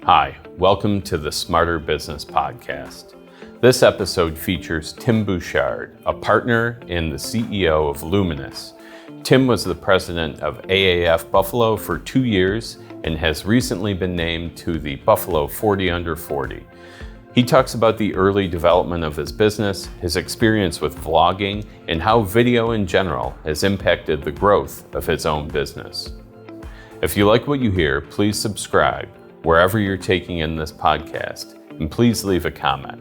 Hi, welcome to the Smarter Business Podcast. This episode features Tim Bouchard, a partner and the CEO of Luminus. Tim was the president of AAF Buffalo for 2 years and has recently been named to the Buffalo 40 Under 40. He talks about the early development of his business, his experience with vlogging, and how video in general has impacted the growth of his own business. If you like what you hear, please subscribe wherever you're taking in this podcast, and please leave a comment.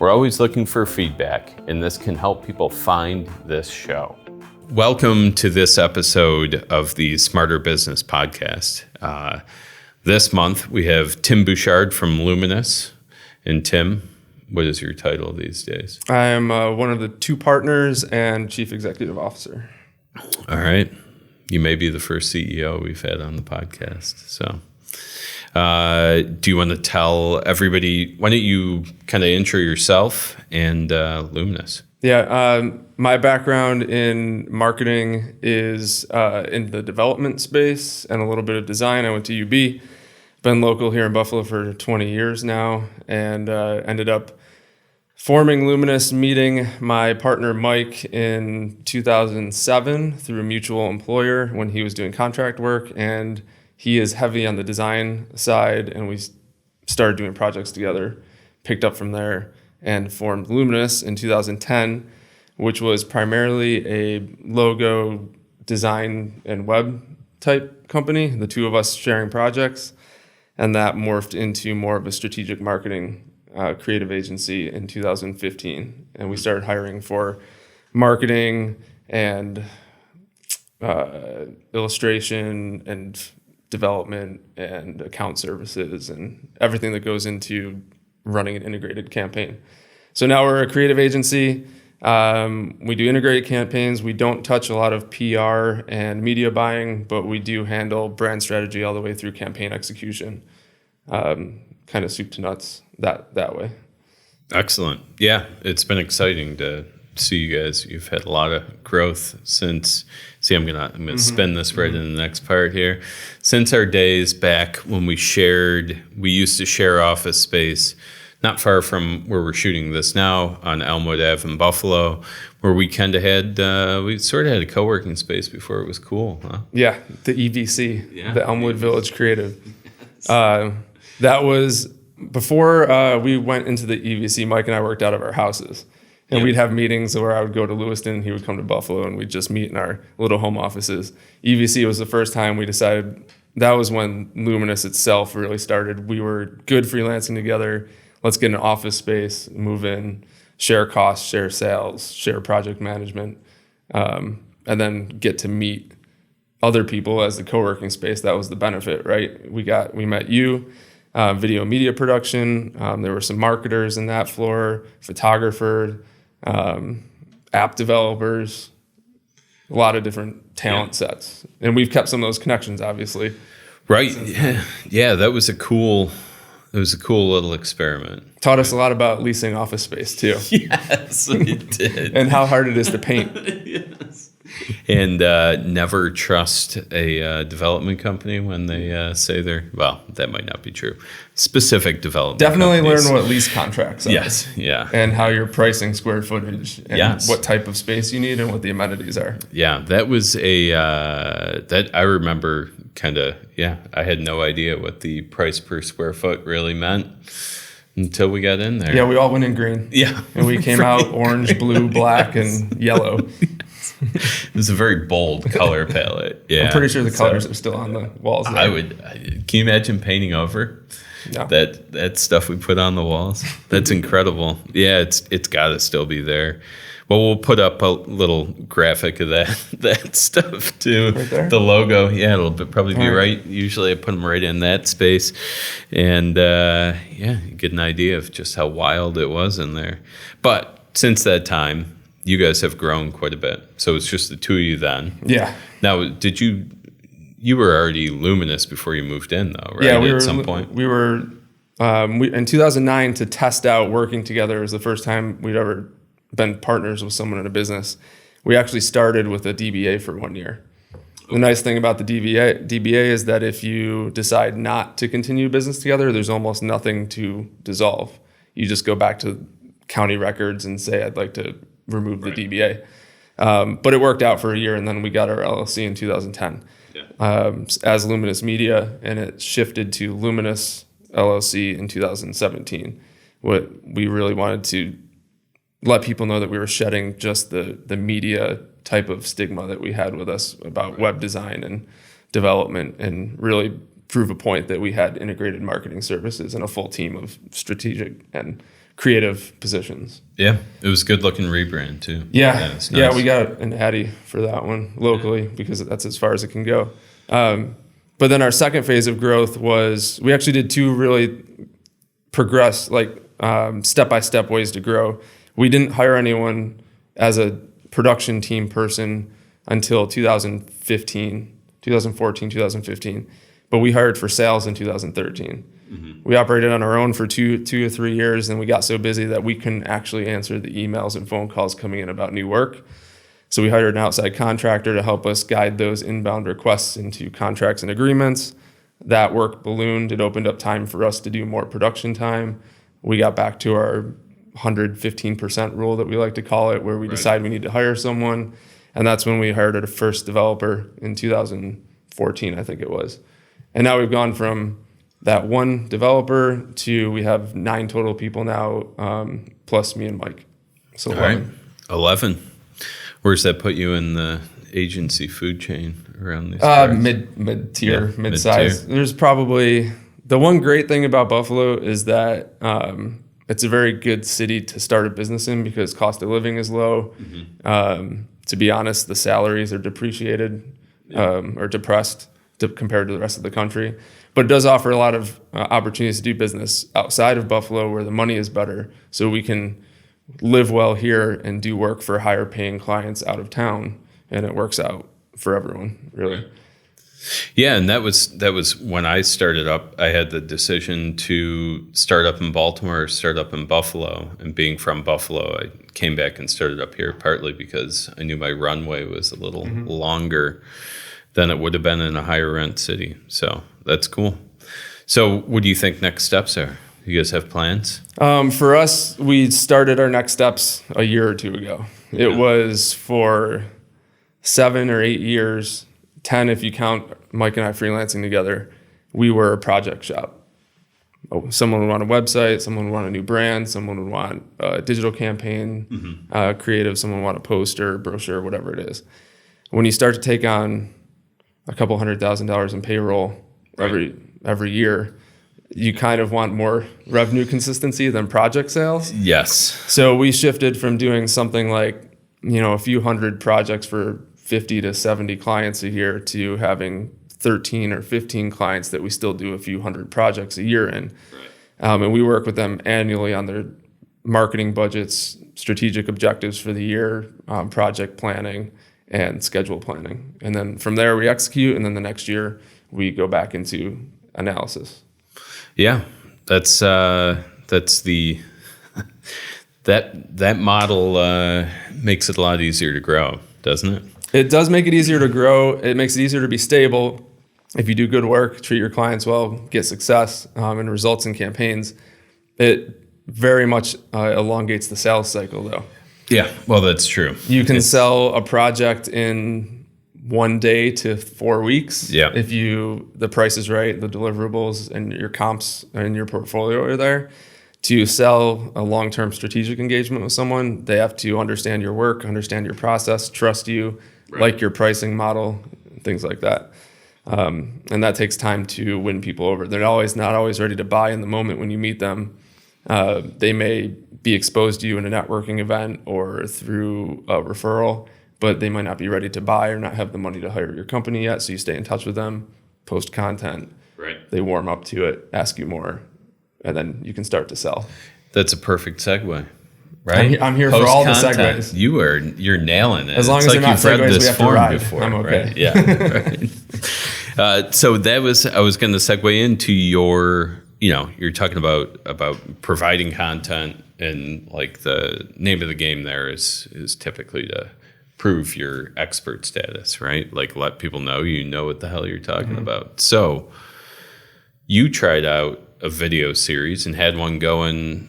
We're always looking for feedback, and this can help people find this show. Welcome to this episode of the Smarter Business Podcast. This month we have Tim Bouchard from Luminus. And Tim, what is your title these days? I am one of the two partners and chief executive officer. All right. You may be the first CEO we've had on the podcast. So do you want to tell everybody, why don't you kind of intro yourself and Luminus? Yeah, my background in marketing is in the development space and a little bit of design. I went to UB. Been local here in Buffalo for 20 years now, and ended up forming Luminus, meeting my partner Mike in 2007 through a mutual employer when he was doing contract work, and he is heavy on the design side, and we started doing projects together, picked up from there, and formed Luminus in 2010, which was primarily a logo design and web type company, the two of us sharing projects. And that morphed into more of a strategic marketing creative agency in 2015. And we started hiring for marketing and illustration and development and account services and everything that goes into running an integrated campaign. So now we're a creative agency. We do integrated campaigns. We don't touch a lot of PR and media buying, but we do handle brand strategy all the way through campaign execution, kind of soup to nuts that way. Excellent. Yeah, it's been exciting to see you guys. You've had a lot of growth since. See, I'm gonna spin this right in the next part here. Since our days back when we used to share office space not far from where we're shooting this now on Elmwood Ave in Buffalo, where we kind of had, we sort of had a co-working space before it was cool, huh? Yeah, the EVC, the Elmwood Village Creative. That was before we went into the EVC. Mike and I worked out of our houses, and we'd have meetings where I would go to Lewiston, he would come to Buffalo, and we'd just meet in our little home offices. EVC was the first time we decided. That was when Luminus itself really started. We were good freelancing together. Let's get an office space, move in, share costs, share sales, share project management, and then get to meet other people as the co-working space. That was the benefit, right? We met you, video media production. There were some marketers in that floor, photographer, app developers, a lot of different talent sets. And we've kept some of those connections, obviously. Right. Yeah, that was a cool little experiment. Taught us a lot about leasing office space too. Yes, it did. And how hard it is to paint. Yes. And never trust a development company when they say that might not be true. Specific development Definitely companies. learn what lease contracts are. Yes, yeah. And how you're pricing square footage and what type of space you need and what the amenities are. Yeah, that was that I remember I had no idea what the price per square foot really meant until we got in there. Yeah, we all went in green. Yeah. And we came out orange, blue, black, and yellow. It was a very bold color palette. Yeah. I'm pretty sure the colors are still on the walls there. Can you imagine painting over that stuff we put on the walls? That's incredible. Yeah, it's got to still be there. Well, we'll put up a little graphic of that stuff too. Right there? The logo. Yeah, it'll probably be right. Usually I put them right in that space. And you get an idea of just how wild it was in there. But since that time, you guys have grown quite a bit. So it's just the two of you then. Yeah. Now, you were already Luminus before you moved in though, right? Yeah, At some point. We were, in 2009 to test out working together was the first time we'd ever been partners with someone in a business. We actually started with a DBA for 1 year. The nice thing about the DBA is that if you decide not to continue business together, there's almost nothing to dissolve. You just go back to county records and say, I'd like to remove the DBA. But it worked out for a year, and then we got our LLC in 2010 as Luminus Media, and it shifted to Luminus LLC in 2017. What we really wanted to let people know that we were shedding just the media type of stigma that we had with us about web design and development, and really prove a point that we had integrated marketing services and a full team of strategic and creative positions. Yeah, it was a good looking rebrand too. Yeah, nice. We got an Addy for that one locally because that's as far as it can go. But then our second phase of growth was we actually did two really step-by-step ways to grow. We didn't hire anyone as a production team person until 2014, 2015, but we hired for sales in 2013. We operated on our own for two or 3 years, and we got so busy that we couldn't actually answer the emails and phone calls coming in about new work. So we hired an outside contractor to help us guide those inbound requests into contracts and agreements. That work ballooned. It opened up time for us to do more production time. We got back to our 115% rule that we like to call it, where we decide we need to hire someone. And that's when we hired our first developer in 2014, I think it was. And now we've gone from that one developer to we have 9 total people now, plus me and Mike. So 11. All right. 11. Where's that put you in the agency food chain around these parts? Mid-tier, mid-size. There's probably the one great thing about Buffalo is that it's a very good city to start a business in because cost of living is low. To be honest, the salaries are depreciated or depressed compared to the rest of the country. But it does offer a lot of opportunities to do business outside of Buffalo where the money is better. So we can live well here and do work for higher paying clients out of town. And it works out for everyone, really. Yeah, and that was when I started up. I had the decision to start up in Baltimore or start up in Buffalo. And being from Buffalo, I came back and started up here partly because I knew my runway was a little longer than it would have been in a higher rent city. So that's cool. So what do you think next steps are? You guys have plans? For us, we started our next steps a year or two ago. It was for 7 or 8 years, 10 if you count Mike and I freelancing together. We were a project shop. Someone would want a website, someone would want a new brand, someone would want a digital campaign, creative, someone would want a poster, brochure, whatever it is. When you start to take on a couple $100,000 in payroll every year, you kind of want more revenue consistency than project sales. Yes. So we shifted from doing something like, a few hundred projects for 50 to 70 clients a year to having 13 or 15 clients that we still do a few hundred projects a year in. And we work with them annually on their marketing budgets, strategic objectives for the year, project planning, and schedule planning. And then from there we execute, and then the next year we go back into analysis. Yeah, that's the that model makes it a lot easier to grow, doesn't it? It does make it easier to grow. It makes it easier to be stable. If you do good work, treat your clients well, get success, and results in campaigns. It very much elongates the sales cycle, though. Yeah, well, that's true. You can sell a project in 1 day to 4 weeks. Yeah. If the price is right, the deliverables and your comps and your portfolio are there. To sell a long-term strategic engagement with someone, they have to understand your work, understand your process, trust you, like your pricing model, things like that. And that takes time to win people over. They're not always ready to buy in the moment when you meet them. They may be exposed to you in a networking event or through a referral, but they might not be ready to buy or not have the money to hire your company yet. So you stay in touch with them, post content. Right. They warm up to it, ask you more, and then you can start to sell. That's a perfect segue, right? I'm here for all the segues. You're nailing it. As long as they're not segues, we have to ride. Before, I'm okay. Right? Yeah. Right. So I was going to segue into your, you're talking about providing content, and like the name of the game there is typically to prove your expert status, right? Like let people know you know what the hell you're talking about. So you tried out a video series and had one going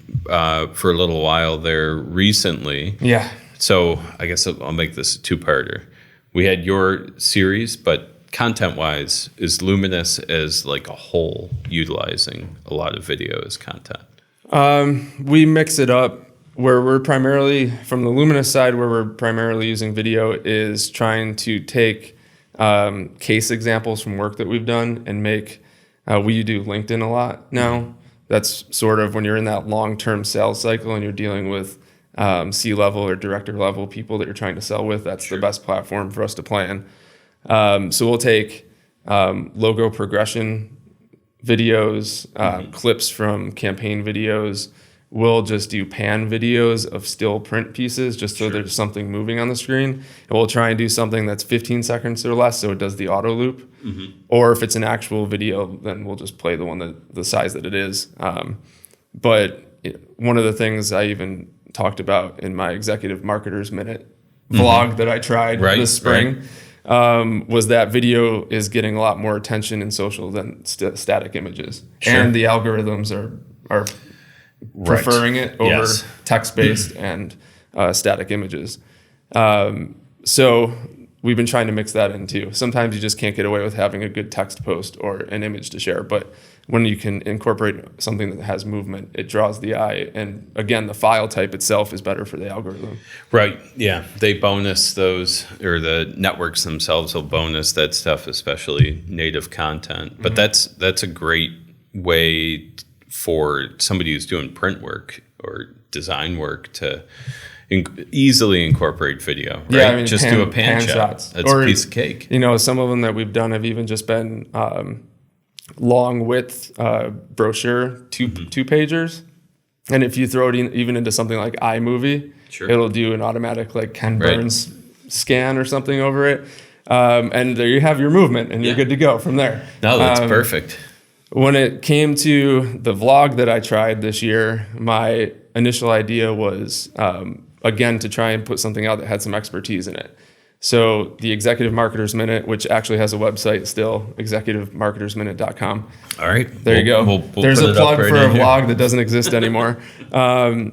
for a little while there recently. Yeah. So I guess I'll make this a two-parter. We had your series, but content-wise, is Luminus as like a whole utilizing a lot of video as content? We mix it up. Where we're primarily, from the Luminus side, where we're primarily using video is trying to take case examples from work that we've done and make, we do LinkedIn a lot now. That's sort of when you're in that long-term sales cycle and you're dealing with C-level or director level people that you're trying to sell with, that's the best platform for us to play in. So we'll take logo progression videos, clips from campaign videos. We'll just do pan videos of still print pieces just so there's something moving on the screen. And we'll try and do something that's 15 seconds or less so it does the auto loop. Or if it's an actual video, then we'll just play the one the size that it is. But one of the things I even talked about in my Executive Marketers Minute vlog that I tried this spring was that video is getting a lot more attention in social than static images. And the algorithms are preferring it over text-based and static images. So we've been trying to mix that in too. Sometimes you just can't get away with having a good text post or an image to share, but when you can incorporate something that has movement, it draws the eye. And again, the file type itself is better for the algorithm. Right, yeah. They bonus those, or the networks themselves will bonus that stuff, especially native content. But that's a great way for somebody who's doing print work or design work to easily incorporate video, right? Yeah, I mean, just do a pan shot. Shots. That's a piece of cake. Some of them that we've done have even just been long width brochure, two pagers. And if you throw it even into something like iMovie, it'll do an automatic like Ken Burns scan or something over it. And there you have your movement and you're good to go from there. No, that's perfect. When it came to the vlog that I tried this year, my initial idea was, again, to try and put something out that had some expertise in it. So the Executive Marketers Minute, which actually has a website still, executivemarketersminute.com. All right. There you go. There's a plug for a vlog that doesn't exist anymore. My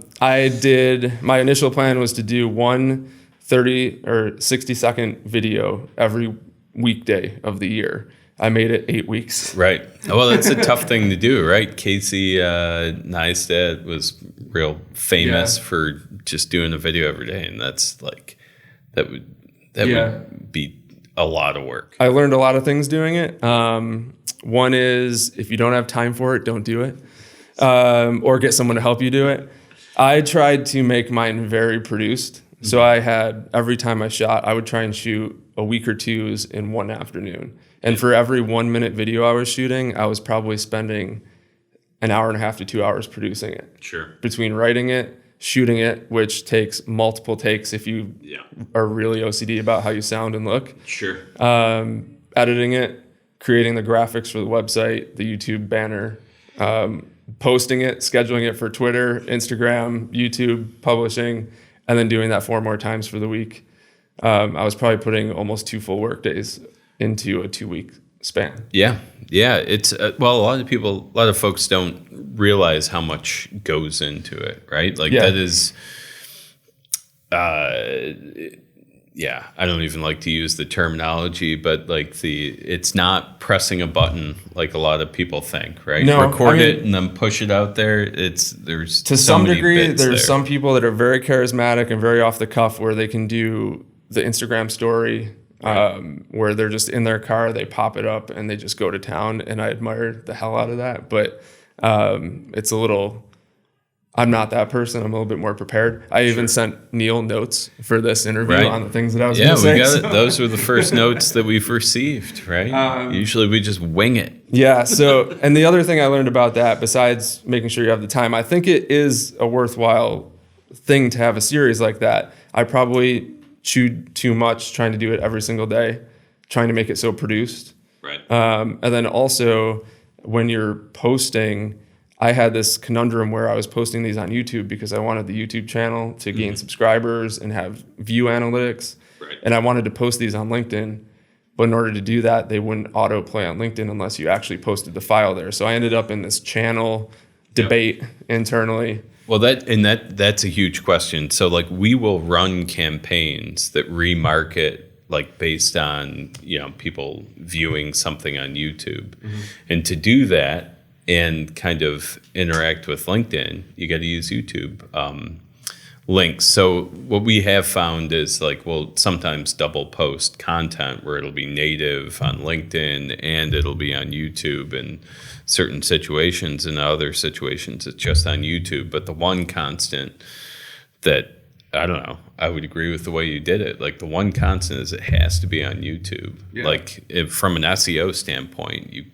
initial plan was to do one 30 or 60-second video every weekday of the year. I made it 8 weeks. Right. Well, that's a tough thing to do, right? Casey Neistat was real famous for just doing a video every day, and that's like that would be a lot of work. I learned a lot of things doing it. One is if you don't have time for it, don't do it, or get someone to help you do it. I tried to make mine very produced. So I had, every time I shot, I would try and shoot a week or two's in one afternoon. And for every 1 minute video I was shooting, I was probably spending an hour and a half to 2 hours producing it. Sure. Between writing it, shooting it, which takes multiple takes if you are really OCD about how you sound and look. Sure. Editing it, creating the graphics for the website, the YouTube banner, posting it, scheduling it for Twitter, Instagram, YouTube, publishing, and then doing that 4 more times for the week. I was probably putting almost 2 full work days into a 2-week span. Yeah. It's a lot of folks don't realize how much goes into it, right? Like that is, I don't even like to use the terminology, but like it's not pressing a button like a lot of people think, right? No, Record it and then push it out there. There's to so some many degree, bits there's there. some people that are very charismatic and very off the cuff where they can do the Instagram story. Where they're just in their car, they pop it up and they just go to town, and I admire the hell out of that. But it's a little, I'm not that person. I'm a little bit more prepared. I even sent Neil notes for this interview on the things that I was going to say. Yeah, we got it. Those were the first notes that we've received, right? Usually we just wing it. Yeah. So, and the other thing I learned about that, besides making sure you have the time, I think it is a worthwhile thing to have a series like that. I probably chewed too much trying to do it every single day, trying to make it so produced. Right. And then also when you're posting, I had this conundrum where I was posting these on YouTube because I wanted the YouTube channel to gain subscribers and have view analytics. Right. And I wanted to post these on LinkedIn, but in order to do that, they wouldn't autoplay on LinkedIn unless you actually posted the file there. So I ended up in this channel debate internally. Well, that's a huge question. So like we will run campaigns that remarket like based on, people viewing something on YouTube. Mm-hmm. And to do that and kind of interact with LinkedIn, you got to use YouTube links. So what we have found is like we'll sometimes double post content where it'll be native on LinkedIn and it'll be on YouTube in certain situations. In other situations, it's just on YouTube. But the one constant that, I don't know, I would agree with the way you did it. Like the one constant is it has to be on YouTube. Yeah. Like from an SEO standpoint, you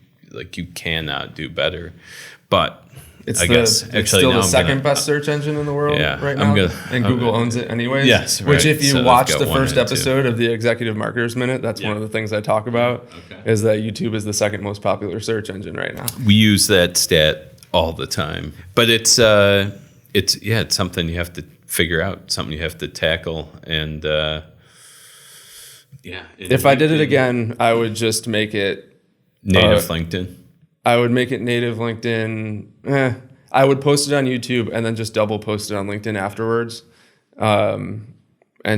cannot do better. But it's still the second best search engine in the world right now. And Google owns it anyways. Yes, right. Which if you watch the first episode of the Executive Marketers Minute, that's one of the things I talk about, is that YouTube is the second most popular search engine right now. We use that stat all the time. But it's something you have to figure out, something you have to tackle. And if I did it again, I would just make it native LinkedIn. I would make it native LinkedIn. I would post it on YouTube and then just double post it on LinkedIn afterwards, and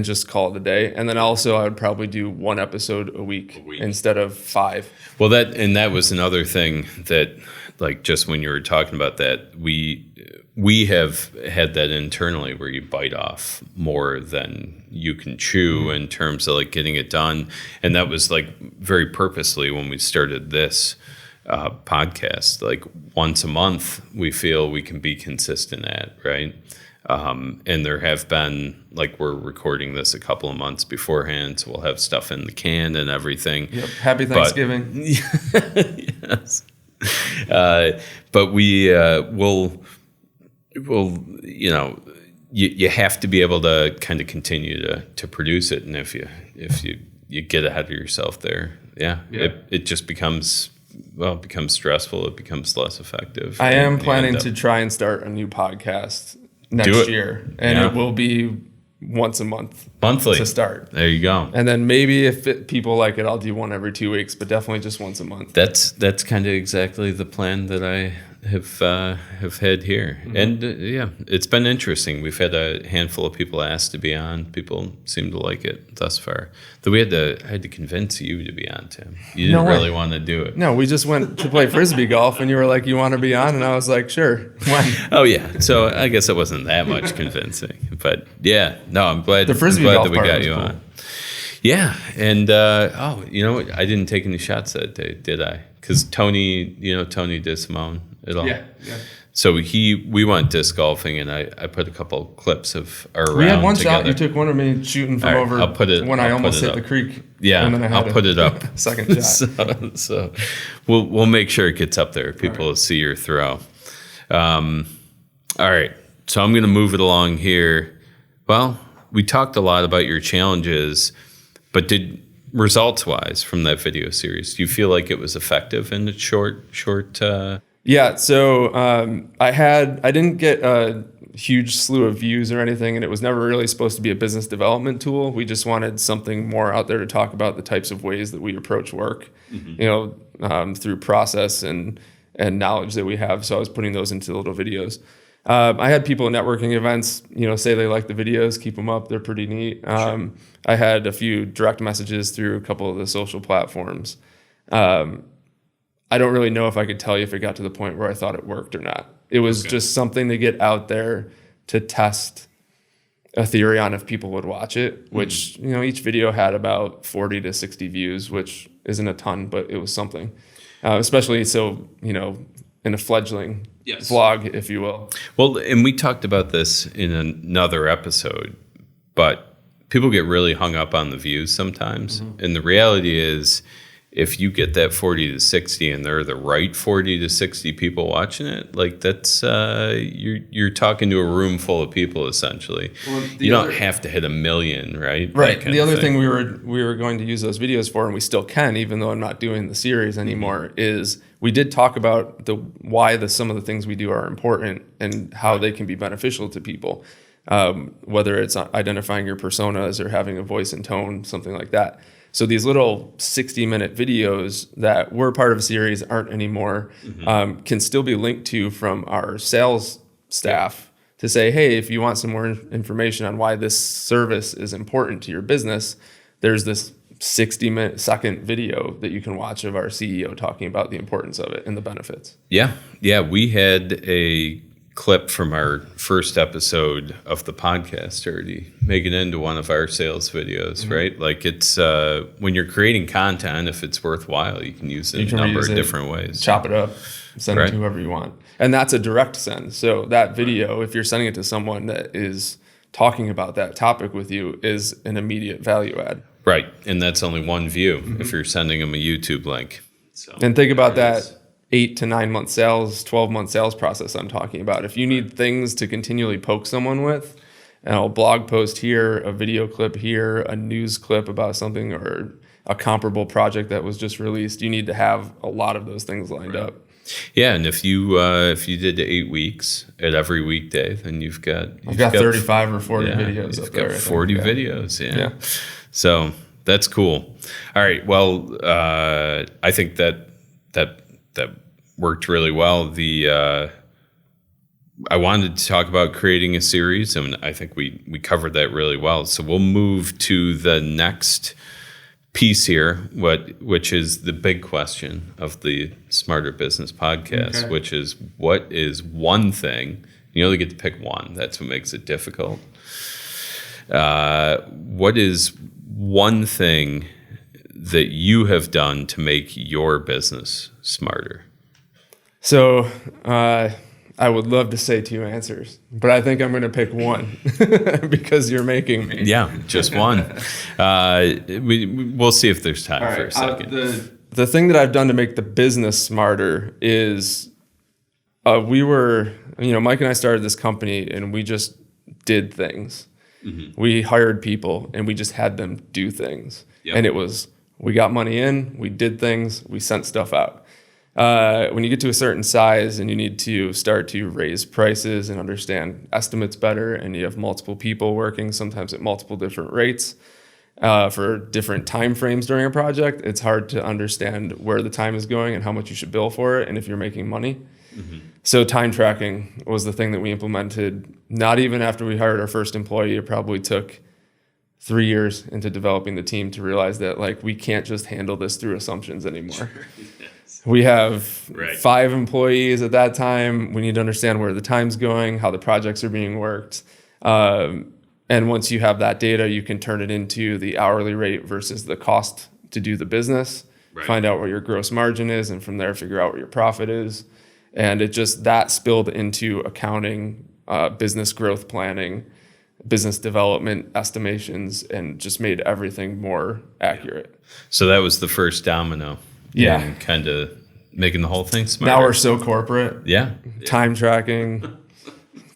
just call it a day. And then also I would probably do one episode a week instead of 5. Well, that was another thing that, like, just when you were talking about that, we have had that internally where you bite off more than you can chew in terms of like getting it done. And that was like very purposely when we started this podcast, like once a month we feel we can be consistent at, right? And there have been, like, we're recording this a couple of months beforehand, so we'll have stuff in the can and everything. Yep. Happy Thanksgiving. Yes. But we will you have to be able to kind of continue to produce it, and if you get ahead of yourself there, it just becomes stressful. It becomes less effective. I am planning to try and start a new podcast next year, and it will be once a month, monthly to start. There you go. And then maybe if people like it, I'll do one every 2 weeks, but definitely just once a month. That's kind of exactly the plan that I have had here. Mm-hmm. And it's been interesting. We've had a handful of people ask to be on. People seem to like it thus far. Though I had to convince you to be on, Tim. You didn't really want to do it. No, we just went to play Frisbee golf, and you were like, "You want to be on?" And I was like, "Sure." When? Oh yeah. So I guess it wasn't that much convincing, but I'm glad. The Frisbee golf that we got you cool. on. Yeah, and you know what? I didn't take any shots that day, did I? Because Tony did Simone at all. Yeah. So we went disc golfing, and I put a couple clips of our round. We had one together. shot. You took one of me shooting from over when I almost hit the creek. Yeah, and then I'll put it up. Second shot. so we'll make sure it gets up there. People will see your throw. All right. So I'm going to move it along here. Well, we talked a lot about your challenges, but results-wise from that video series, do you feel like it was effective in the short? Yeah. So I didn't get a huge slew of views or anything, and it was never really supposed to be a business development tool. We just wanted something more out there to talk about the types of ways that we approach work, through process and knowledge that we have. So I was putting those into little videos. I had people at networking events, say they like the videos, keep them up. They're pretty neat. Sure. I had a few direct messages through a couple of the social platforms. I don't really know if I could tell you if it got to the point where I thought it worked or not. It was just something to get out there to test a theory on if people would watch it, which, each video had about 40 to 60 views, which isn't a ton, but it was something. Especially so, in a fledgling vlog, if you will. Well, and we talked about this in another episode, but people get really hung up on the views sometimes. Mm-hmm. And the reality is, if you get that 40 to 60 and they're the right 40 to 60 people watching it, like that's, you're talking to a room full of people essentially. Well, you don't have to hit 1 million, right? Right. The other thing we were going to use those videos for, and we still can, even though I'm not doing the series anymore, is we did talk about why some of the things we do are important and how they can be beneficial to people. whether it's identifying your personas or having a voice and tone, something like that. So these little 60-minute videos that were part of a series, aren't anymore, can still be linked to from our sales staff to say, hey, if you want some more information on why this service is important to your business, there's this 60-second video that you can watch of our CEO talking about the importance of it and the benefits. Yeah. We had a clip from our first episode of the podcast already make it into one of our sales videos, right? Like it's when you're creating content, if it's worthwhile, you can use it in a number of different ways. Chop it up, send it to whoever you want. And that's a direct send. So that video, if you're sending it to someone that is talking about that topic with you, is an immediate value add. Right. And that's only one view if you're sending them a YouTube link. So, and think about that 8 to 9 month sales, 12-month sales process I'm talking about. If you need things to continually poke someone with, and a blog post here, a video clip here, a news clip about something, or a comparable project that was just released, you need to have a lot of those things lined up. Yeah, and if you did 8 weeks at every weekday, then you've got 35 or 40 videos up there. 40 videos, yeah. So that's cool. All right, well, I think that worked really well. I wanted to talk about creating a series, and I think we covered that really well. So we'll move to the next piece here, which is the big question of the Smarter Business Podcast, which is, what is one thing? You only get to pick one. That's what makes it difficult. What is one thing that you have done to make your business smarter? So I would love to say 2 answers, but I think I'm going to pick one because you're making me. Yeah, just one. We'll see if there's time for a second. The thing that I've done to make the business smarter is Mike and I started this company and we just did things. We hired people and we just had them do things. And it was, we got money in, we did things, we sent stuff out. When you get to a certain size and you need to start to raise prices and understand estimates better, and you have multiple people working, sometimes at multiple different rates, for different time frames during a project, it's hard to understand where the time is going and how much you should bill for it and if you're making money. So time tracking was the thing that we implemented, not even after we hired our first employee. It probably took 3 years into developing the team to realize that, like, we can't just handle this through assumptions anymore. We have 5 employees at that time. We need to understand where the time's going, how the projects are being worked. And once you have that data, you can turn it into the hourly rate versus the cost to do the business, find out what your gross margin is, and from there figure out what your profit is. And it just, that spilled into accounting, business growth planning, business development estimations, and just made everything more accurate. So that was the first domino. Yeah. Kind of making the whole thing smarter. Now we're so corporate. Yeah. Time tracking,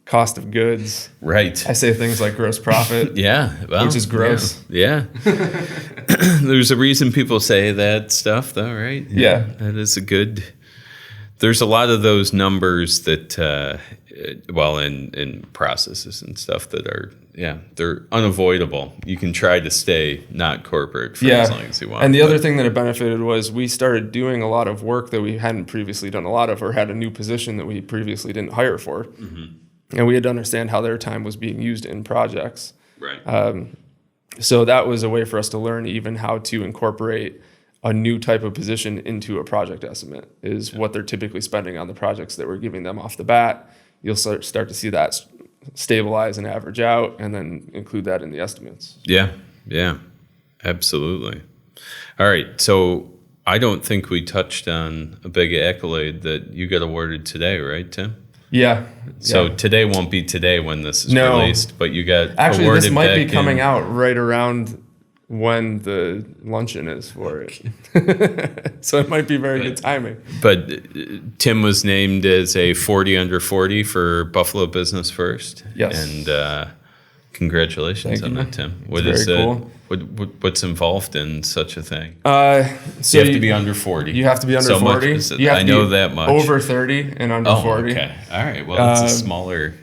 cost of goods. Right. I say things like gross profit. Well, which is gross. Yeah. There's a reason people say that stuff, though, right? Yeah. That is a good... There's a lot of those numbers that, in processes and stuff that are, they're unavoidable. You can try to stay not corporate for as long as you want. And the other thing that it benefited was we started doing a lot of work that we hadn't previously done a lot of, or had a new position that we previously didn't hire for. And we had to understand how their time was being used in projects. Right. So that was a way for us to learn even how to incorporate a new type of position into a project estimate, is what they're typically spending on the projects that we're giving them off the bat. You'll start to see that stabilize and average out, and then include that in the estimates. Yeah, absolutely. All right, so I don't think we touched on a big accolade that you got awarded today, right, Tim? Yeah. So today won't be today when this is released, but you got actually awarded. This might be coming out right around when the luncheon is for it. So it might be very good timing. But Tim was named as a 40 under 40 for Buffalo Business First. Yes. And congratulations on that, Tim. Cool. What's involved in such a thing? So you have to be under 40. You have to be under 40. You have I know that much. Over 30 and under 40. Okay. All right. Well, it's a smaller...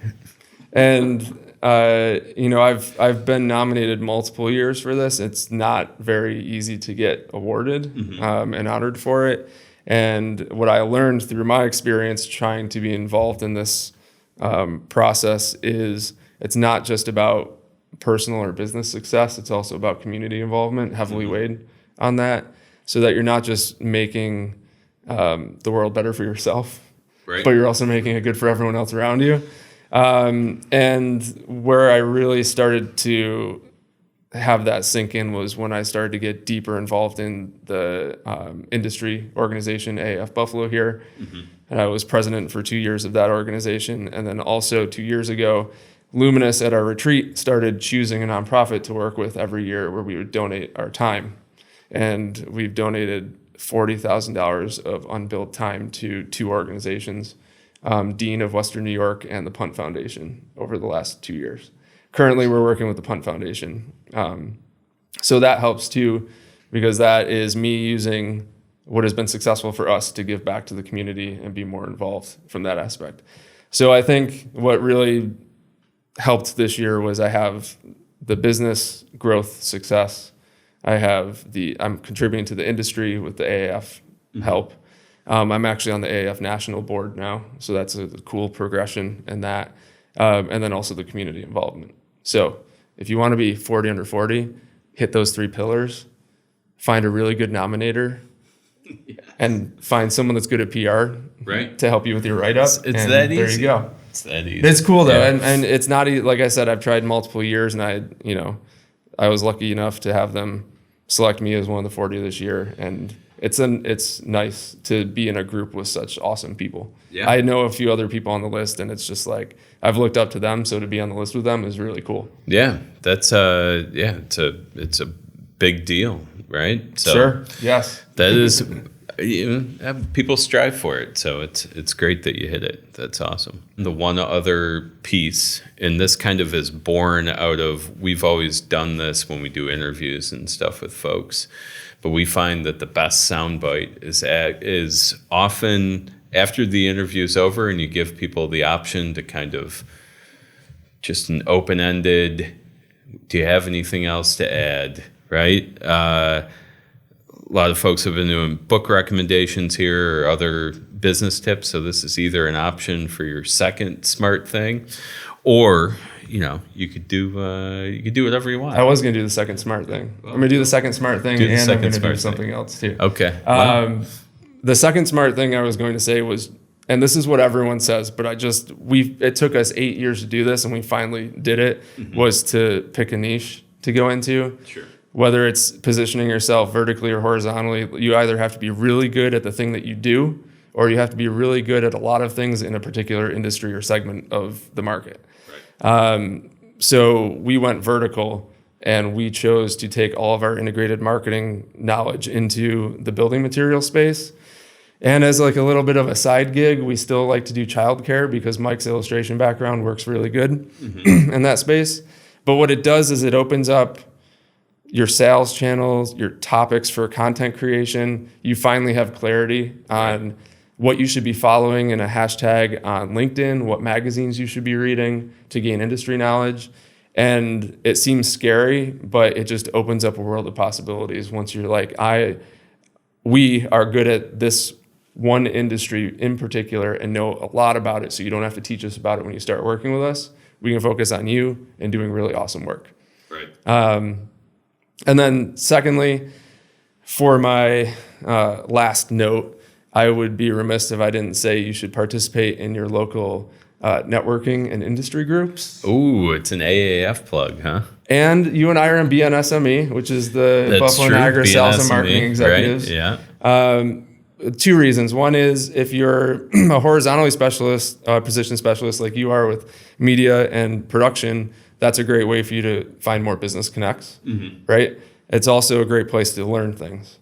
And I've been nominated multiple years for this. It's not very easy to get awarded and honored for it. And what I learned through my experience trying to be involved in this process is it's not just about personal or business success. It's also about community involvement, heavily weighed on that, so that you're not just making the world better for yourself, but you're also making it good for everyone else around you. And where I really started to have that sink in was when I started to get deeper involved in the industry organization, AAF Buffalo here. And I was president for 2 years of that organization. And then also 2 years ago, Luminus at our retreat started choosing a nonprofit to work with every year where we would donate our time. And we've donated $40,000 of unbilled time to 2 organizations, Dean of Western New York and the Punt Foundation over the last 2 years. Currently, we're working with the Punt Foundation. So that helps too, because that is me using what has been successful for us to give back to the community and be more involved from that aspect. So I think what really helped this year was I have the business growth success. I'm contributing to the industry with the AAF help. I'm actually on the AAF national board now, so that's a cool progression in that. And then also the community involvement. So if you want to be 40 under 40, hit those 3 pillars, find a really good nominator, and find someone that's good at PR to help you with your write-up. It's that easy. There you go. It's that easy. It's cool though, and it's not like I said. I've tried multiple years, and I was lucky enough to have them select me as one of the 40 this year, and it's nice to be in a group with such awesome people. Yeah. I know a few other people on the list, and it's just like I've looked up to them, so to be on the list with them is really cool. Yeah, that's it's a big deal, right? So sure. Yes. That is, people strive for it, so it's great that you hit it. That's awesome. The one other piece, and this kind of is born out of, we've always done this when we do interviews and stuff with folks, but we find that the best soundbite is often after the interview's over and you give people the option to kind of just an open-ended, do you have anything else to add, right? A lot of folks have been doing book recommendations here or other business tips, so this is either an option for your second smart thing, or you could do whatever you want. I was going to do the second smart thing. I'm going to do the second smart thing, and I'm going to do something else too. Okay. The second smart thing I was going to say was, and this is what everyone says, but it took us 8 years to do this, and we finally did it, was to pick a niche to go into. Sure. Whether it's positioning yourself vertically or horizontally, you either have to be really good at the thing that you do, or you have to be really good at a lot of things in a particular industry or segment of the market. Right. So we went vertical, and we chose to take all of our integrated marketing knowledge into the building material space. And as like a little bit of a side gig, we still like to do childcare because Mike's illustration background works really good in that space. But what it does is it opens up your sales channels, your topics for content creation. You finally have clarity on what you should be following in a hashtag on LinkedIn, what magazines you should be reading to gain industry knowledge. And it seems scary, but it just opens up a world of possibilities once you're like, we are good at this one industry in particular and know a lot about it, so you don't have to teach us about it when you start working with us. We can focus on you and doing really awesome work. Right. And then secondly, for my last note, I would be remiss if I didn't say you should participate in your local networking and industry groups. Ooh, it's an AAF plug, huh? And you and I are in BNSME, which is the Buffalo Niagara Sales and Marketing Executives. Right? Yeah. 2 reasons. One is if you're a horizontally specialist, position specialist like you are with media and production, that's a great way for you to find more business connects, right? It's also a great place to learn things.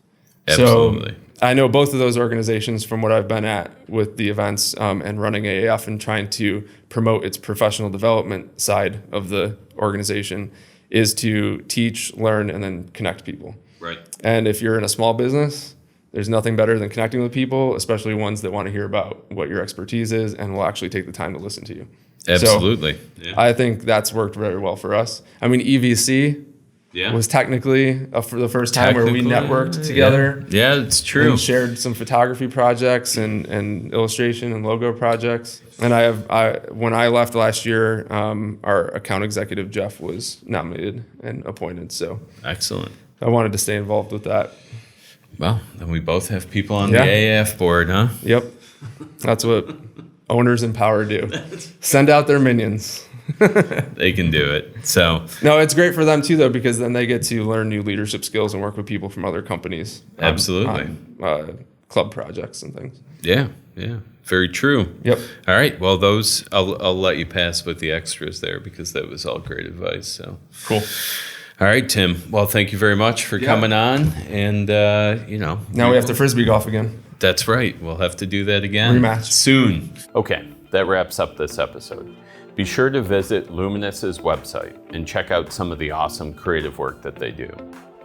Absolutely. So I know both of those organizations from what I've been at with the events and running AAF and trying to promote its professional development side of the organization is to teach, learn, and then connect people. Right. And if you're in a small business, There's nothing better than connecting with people, especially ones that want to hear about what your expertise is and will actually take the time to listen to you. Absolutely. So I think that's worked very well for us. I mean, EVC was technically for the first time where we networked together. Yeah, it's true. And shared some photography projects and illustration and logo projects. And when I left last year, our account executive, Jeff, was nominated and appointed. So excellent. I wanted to stay involved with that. Well, then we both have people on the AAF board, huh? Yep. That's what owners in power do. Send out their minions. They can do it. So no, it's great for them too, though, because then they get to learn new leadership skills and work with people from other companies. Absolutely. On club projects and things. Yeah. Very true. Yep. All right. Well, those I'll let you pass with the extras there because that was all great advice. So cool. All right, Tim. Well, thank you very much for coming on. And now we have to Frisbee golf again. That's right. We'll have to do that again rematch soon. Okay, that wraps up this episode. Be sure to visit Luminus's website and check out some of the awesome creative work that they do.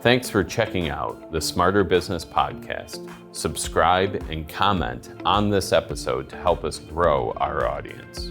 Thanks for checking out the Smarter Business Podcast. Subscribe and comment on this episode to help us grow our audience.